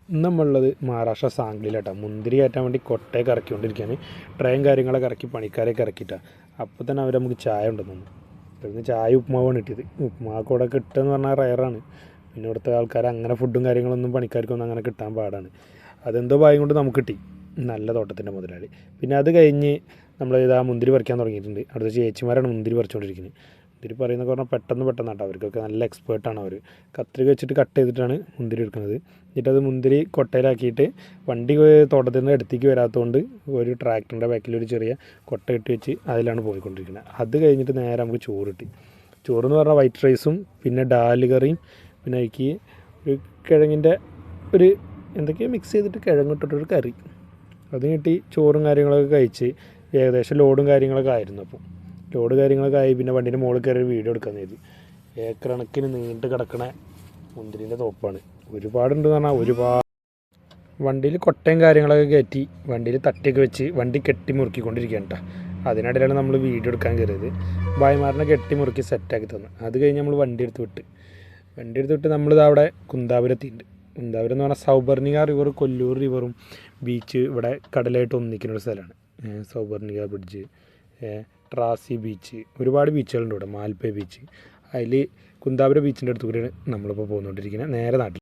നമ്മളുള്ളത് മഹാരാഷ്ട്ര സാംഗ്ലിയിലാട്ടോ. മുന്തിരി കയറ്റാൻ വേണ്ടി കൊട്ടയൊക്കെ ഇറക്കിക്കൊണ്ടിരിക്കുകയാണ്. ട്രെയിൻ കാര്യങ്ങളൊക്കെ ഇറക്കി പണിക്കാരെയൊക്കെ ഇറക്കിയിട്ടാണ്. അപ്പോൾ തന്നെ അവർ നമുക്ക് ചായ ഉണ്ടെന്ന് തോന്നുന്നു. ഇവിടുന്ന് ചായ ഉപ്മാവാണ് കിട്ടിയത്. ഉപ്മാവൊക്കെ ഇവിടെ കിട്ടുകയെന്ന് പറഞ്ഞാൽ റയറാണ്. പിന്നെ ഇവിടുത്തെ ആൾക്കാർ അങ്ങനെ ഫുഡും കാര്യങ്ങളൊന്നും പണിക്കാർക്കൊന്നും അങ്ങനെ കിട്ടാൻ പാടാണ്. അതെന്തോ ഭാഗ്യം കൊണ്ട് നമുക്ക് കിട്ടി. നല്ല തോട്ടത്തിൻ്റെ മുതലാളി. പിന്നെ അത് കഴിഞ്ഞ് നമ്മൾ ഇതാ മുന്തിരി പറിക്കാൻ തുടങ്ങിയിട്ടുണ്ട്. അവിടുത്തെ ചേച്ചിമാരാണ് മുന്തിരി പറിച്ചുകൊണ്ടിരിക്കുന്നത്. മുന്തിരി പറയുന്നതൊക്കെ പറഞ്ഞാൽ പെട്ടെന്നാട്ടോ. അവർക്കൊക്കെ നല്ല എക്സ്പേർട്ടാണ് അവർ. കത്രിക വെച്ചിട്ട് കട്ട് ചെയ്തിട്ടാണ് മുന്തിരി എടുക്കുന്നത്. എന്നിട്ടത് മുന്തിരി കൊട്ടയിലാക്കിയിട്ട് വണ്ടി തോട്ടത്തിൽ നിന്ന് അടുത്തേക്ക് വരാത്തതുകൊണ്ട് ഒരു ട്രാക്ടറിൻ്റെ ബാക്കിൽ ഒരു ചെറിയ കൊട്ട ഇട്ട് വെച്ച് അതിലാണ് പോയിക്കൊണ്ടിരിക്കുന്നത്. അത് കഴിഞ്ഞിട്ട് നേരെ നമുക്ക് ചോറ് കിട്ടി. ചോറെന്ന് പറഞ്ഞാൽ വൈറ്റ് റൈസും പിന്നെ ഡാല് കറിയും പിന്നെ അതിലേക്ക് ഒരു കിഴങ്ങിൻ്റെ ഒരു എന്തൊക്കെയോ മിക്സ് ചെയ്തിട്ട് കിഴങ്ങിട്ടിട്ടൊരു കറി അത് കിട്ടി. ചോറും കാര്യങ്ങളൊക്കെ കഴിച്ച് ഏകദേശം ലോഡും കാര്യങ്ങളൊക്കെ ആയിരുന്നു. അപ്പോൾ ലോഡ് കാര്യങ്ങളൊക്കെ ആയി. പിന്നെ വണ്ടീൻ്റെ മുകളിൽ കയറി വീഡിയോ എടുക്കാമെന്ന് കരുതി. ഏക്കറണക്കിന് നീണ്ട് കിടക്കണ മുന്തിരിൻ്റെ തോപ്പാണ്. ഒരുപാടുണ്ടെന്ന് പറഞ്ഞാൽ ഒരുപാട്. വണ്ടിയിൽ കൊട്ടയും കാര്യങ്ങളൊക്കെ കയറ്റി വണ്ടിയിൽ തട്ടിയൊക്കെ വെച്ച് വണ്ടി കെട്ടി മുറുക്കിക്കൊണ്ടിരിക്കുകയാണ് കേട്ടോ. അതിനിടയിലാണ് നമ്മൾ വീഡിയോ എടുക്കാൻ കയറിയത്. ഭായിമാരനെ കെട്ടി മുറുക്കി സെറ്റാക്കി തന്നു. അത് കഴിഞ്ഞ് നമ്മൾ വണ്ടി എടുത്ത് വിട്ട് നമ്മളിത് അവിടെ കുന്താപുരം എത്തിയിട്ടുണ്ട്. കുന്താപുരം എന്ന് പറഞ്ഞാൽ സൗപർണിക റിവർ, കൊല്ലൂർ റിവറും ബീച്ച് ഇവിടെ കടലായിട്ട് ഒന്നിക്കുന്ന ഒരു സ്ഥലമാണ്. സൗപർണിക ബ്രിഡ്ജ്, ട്രാസി ബീച്ച്, ഒരുപാട് ബീച്ചുകളുണ്ട് ഇവിടെ. മാൽപ്പേ ബീച്ച്. അതിൽ കുന്താപുരം ബീച്ചിൻ്റെ അടുത്ത് കൂടിയാണ് നമ്മളിപ്പോൾ പോന്നുകൊണ്ടിരിക്കുന്നത് നേരെ നാട്ടിൽ.